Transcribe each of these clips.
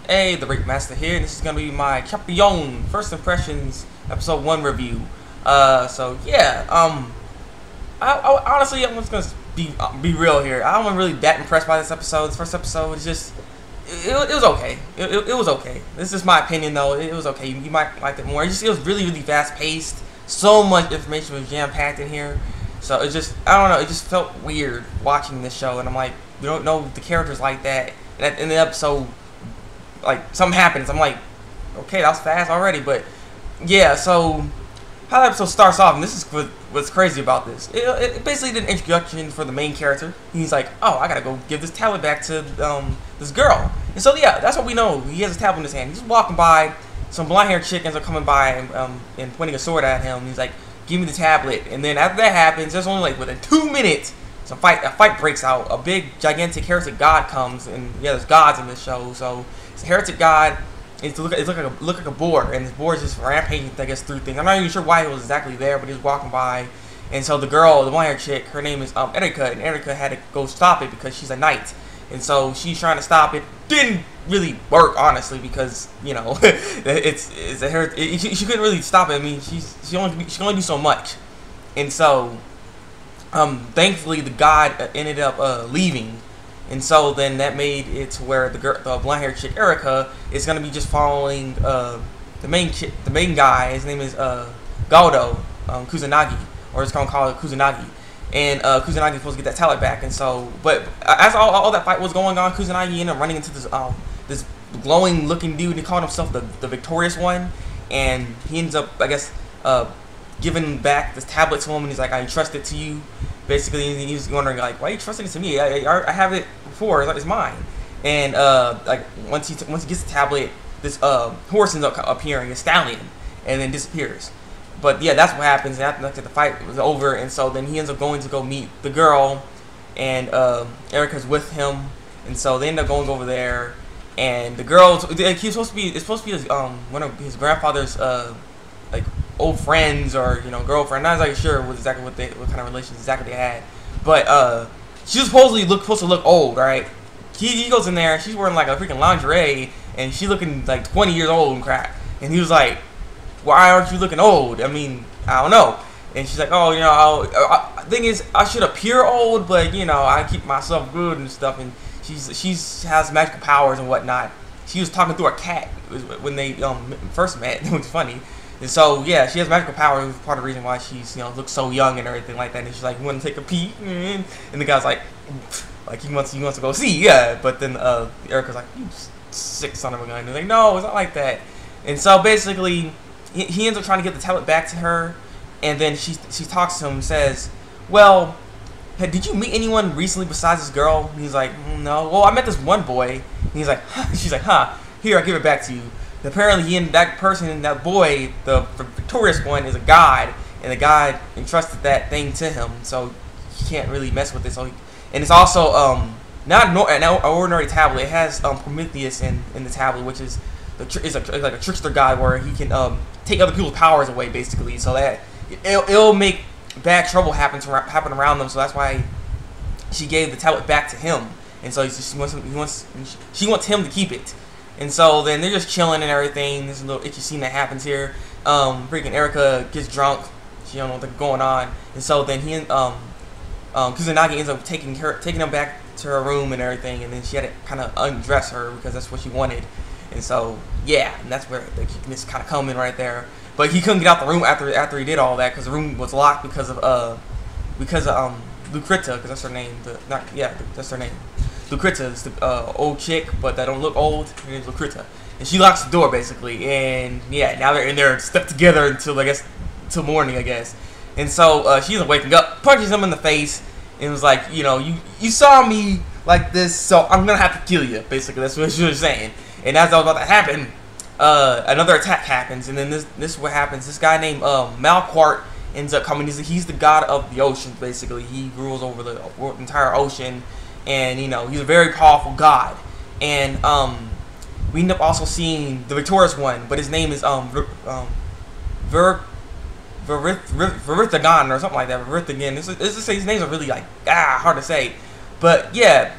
Hey, Thabreakmasta here, and this is gonna be my Campione First Impressions Episode 1 review. So yeah, I honestly, I'm just gonna be real here. I wasn't really that impressed by this episode. This first episode was just, it was okay. It was okay. This is my opinion though. It was okay. You might like it more. It was really fast paced. So much information was jam packed in here. So it just, I don't know. It just felt weird watching this show, and I'm like, we don't know the characters like that. And in the episode, like, something happens. I'm like, okay, that was fast already. But yeah, so how the episode starts off, and this is what's crazy about this. It basically did an introduction for the main character. He's like, oh, I gotta go give this tablet back to this girl. And so yeah, that's what we know. He has a tablet in his hand. He's walking by. Some blonde-haired chickens are coming by and pointing a sword at him. He's like, give me the tablet. And then after that happens, there's only like within 2 minutes, a fight breaks out. A big, gigantic heretic god comes, and yeah, there's gods in this show. So it's a heretic god. It's look like a boar, and this boar is just rampaging, I guess, through things. I'm not even sure why he was exactly there, but he was walking by. And so the girl, the blonde-haired chick, her name is Erika, and Erika had to go stop it because she's a knight. And so she's trying to stop it. Didn't really work, honestly, because, you know, it's a heretic. She couldn't really stop it. I mean, she can only do so much. And so thankfully the god ended up leaving, and so then that made it to where the blonde-haired chick Erika is gonna be just following the main guy. His name is GAWD, Kusanagi, or it's called Kusanagi, and Kusanagi is supposed to get that tablet back. And so, but as all that fight was going on, Kusanagi ended up running into this glowing-looking dude. He called himself the Victorious One, and he ends up, I guess, giving back this tablet to him, and he's like, I entrust it to you. Basically, he's wondering, like, why are you trusting it to me? I have it before, it's like, mine. And like once he gets the tablet, this horse ends up appearing, a stallion, and then disappears. But yeah, that's what happens. And after the fight was over, and so then he ends up going to go meet the girl, and Erika's with him, and so they end up going over there. And the girl, it's supposed to be his, one of his grandfather's like old friends, or, you know, girlfriend. Not exactly sure what kind of relations exactly they had, but she was supposed to look old, right? He goes in there, she's wearing like a freaking lingerie, and she looking like 20 years old and crap. And he was like, why aren't you looking old? I mean, I don't know. And she's like, oh, you know, thing is, I should appear old, but, you know, I keep myself good and stuff. And she has magical powers and whatnot. She was talking through a cat when they first met. It was funny. And so yeah, she has magical power. It was part of the reason why she's, you know, looks so young and everything like that. And she's like, you want to take a peek? And the guy's like he wants to go see, yeah. But then Erika's like, you sick son of a gun. And he's like, no, it's not like that. And so basically, he ends up trying to get the tablet back to her, and then she talks to him and says, well, hey, did you meet anyone recently besides this girl? And he's like, no. Well, I met this one boy. And he's like, huh. She's like, huh. Here, I'll give it back to you. And apparently, that boy, the Victorious One, is a god, and the god entrusted that thing to him, so he can't really mess with it. So, and it's also not an ordinary tablet. It has Prometheus in the tablet, which is like a trickster god where he can take other people's powers away, basically. So that it'll make bad trouble happen around them. So that's why she gave the tablet back to him, and so she wants him to keep it. And so then they're just chilling and everything. There's a little itchy scene that happens here. Freaking Erika gets drunk. She don't know what's going on. And so then Kusanagi ends up taking him back to her room and everything. And then she had to kind of undress her because that's what she wanted. And so yeah, and that's where the kickiness kind of coming right there. But he couldn't get out the room after he did all that because the room was locked because of Lucreta, because that's her name. That's her name. Lucreta is the old chick, but that don't look old. Her name's Lucreta, and she locks the door basically. And yeah, now they're in there stuck together until, I guess, till morning, I guess. And so she's waking up, punches him in the face, and was like, you know, you saw me like this, so I'm gonna have to kill you. Basically, that's what she was saying. And as that was about to happen, another attack happens, and then this is what happens. This guy named Malquart ends up coming. He's the god of the ocean, basically. He rules over the entire ocean. And, you know, he's a very powerful god. And we end up also seeing the Victorious One, but his name is Verithagon or something like that. Verithagon. His names are really like hard to say. But yeah,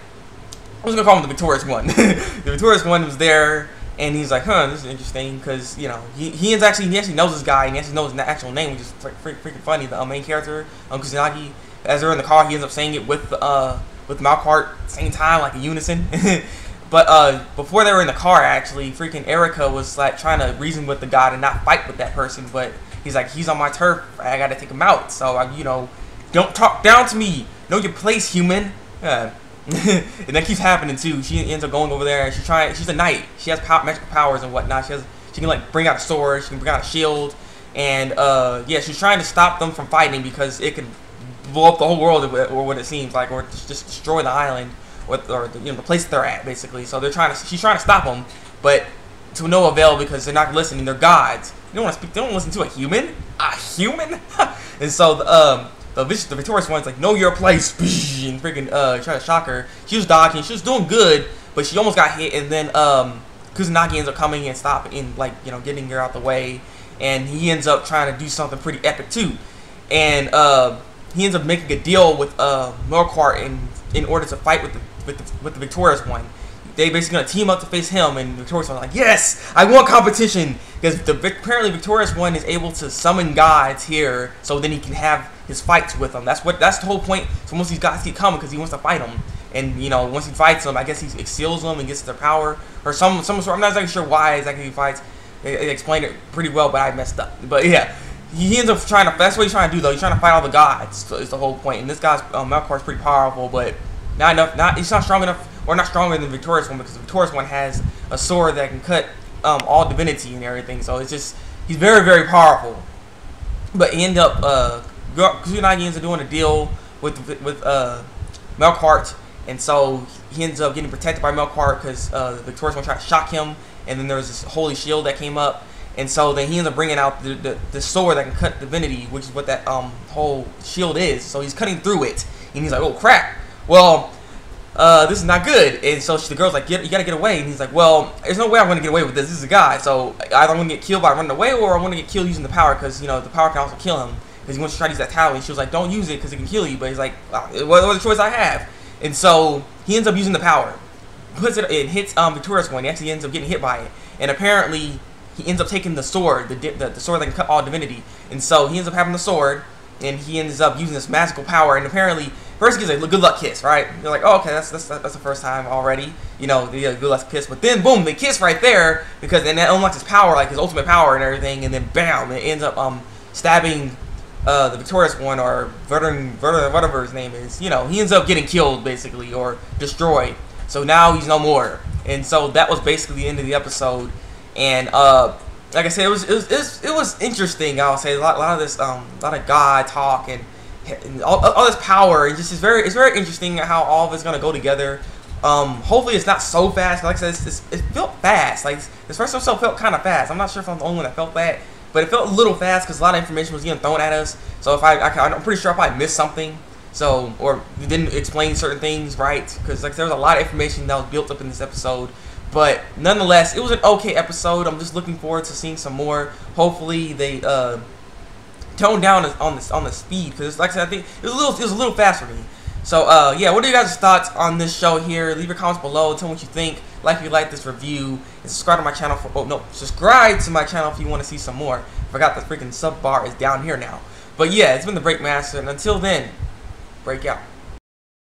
I was gonna call him the Victorious One. The Victorious One was there, And he's like, huh, this is interesting, because, you know, he actually knows this guy, and he actually knows his actual name, which is freaking funny. The main character, Kusanagi, as they're in the car, he ends up saying it with Malcart at the same time, like in unison. But before they were in the car, actually, freaking Erica was like trying to reason with the god and not fight with that person. But he's like, he's on my turf, I gotta take him out. So, you know, don't talk down to me. Know your place, human. And that keeps happening too. She ends up going over there, and she's a knight. She has magical powers and whatnot. She can like bring out a sword. She can bring out a shield. And yeah, she's trying to stop them from fighting because it could blow up the whole world, or what it seems like, or just destroy the island, or you know, the place they're at, basically. So she's trying to stop them, but to no avail, because they're not listening. They're gods. They don't want to speak. They don't listen to a human. A human. And so the victorious one's like, know your place, and freaking try to shock her. She was dodging. She was doing good, but she almost got hit. And then Kusanagi ends up coming and stopping, like, you know, getting her out the way. And he ends up trying to do something pretty epic too. And he ends up making a deal with Melkart in order to fight with the victorious one. They basically gonna team up to face him, and the victorious one's like, yes, I want competition, because apparently victorious one is able to summon gods here, so then he can have his fights with them. That's the whole point. So once these gods keep coming, because he wants to fight them, and you know, once he fights them, I guess he seals them and gets their power or some sort. I'm not exactly sure why exactly he fights. They explained it pretty well, but I messed up. But yeah, he ends up trying to. That's what he's trying to do, though. He's trying to fight all the gods. So is the whole point. And this guy's Melkart's pretty powerful, but not enough. He's not strong enough. Or not stronger than the victorious one, because the victorious one has a sword that can cut all divinity and everything. So it's just, he's very, very powerful. But he ended up Kusanagi ends up doing a deal with Melkart, and so he ends up getting protected by Melkart because the victorious one tried to shock him, and then there was this holy shield that came up, and so then he ends up bringing out the sword that can cut divinity, which is what that whole shield is. So he's cutting through it, and he's like, oh crap, well, this is not good. And so the girl's like, you gotta get away. And he's like, well, there's no way I'm gonna get away with this. This is a guy. So either I'm gonna get killed by running away, or I'm gonna get killed using the power, because, you know, the power can also kill him. Because he wants to try to use that tower. And she was like, don't use it because it can kill you. But he's like, what other choice I have? And so he ends up using the power. Puts it hits Victorious One. He actually ends up getting hit by it. And apparently he ends up taking the sword, the sword that can cut all divinity. And so he ends up having the sword, and he ends up using this magical power. And apparently, first he gives a good luck kiss, right? You're like, oh, okay, that's the first time already, you know, the good luck kiss. But then, boom, they kiss right there, because then that unlocks his power, like his ultimate power and everything. And then, bam, it ends up stabbing the victorious one, or whatever his name is. You know, he ends up getting killed basically, or destroyed. So now he's no more. And so that was basically the end of the episode. And like I said, it was interesting. I'll say a lot of this lot of God talk and all this power. It just is very interesting how all of it's gonna go together. Hopefully it's not so fast. Like I said, it felt fast. Like this first episode felt kind of fast. I'm not sure if I'm the only one that felt that, but it felt a little fast because a lot of information was getting thrown at us. So if I'm pretty sure if I missed something, so, or we didn't explain certain things right, because like there was a lot of information that was built up in this episode. But nonetheless, it was an okay episode. I'm just looking forward to seeing some more. Hopefully they tone down on the speed, because like I said, I think it was a little fast for me. So yeah, what are you guys' thoughts on this show here? Leave your comments below. Tell me what you think. Like if you like this review, and subscribe to my channel subscribe to my channel if you want to see some more. I forgot the freaking sub bar is down here now. But yeah, it's been the Thabreakmasta, and until then, break out.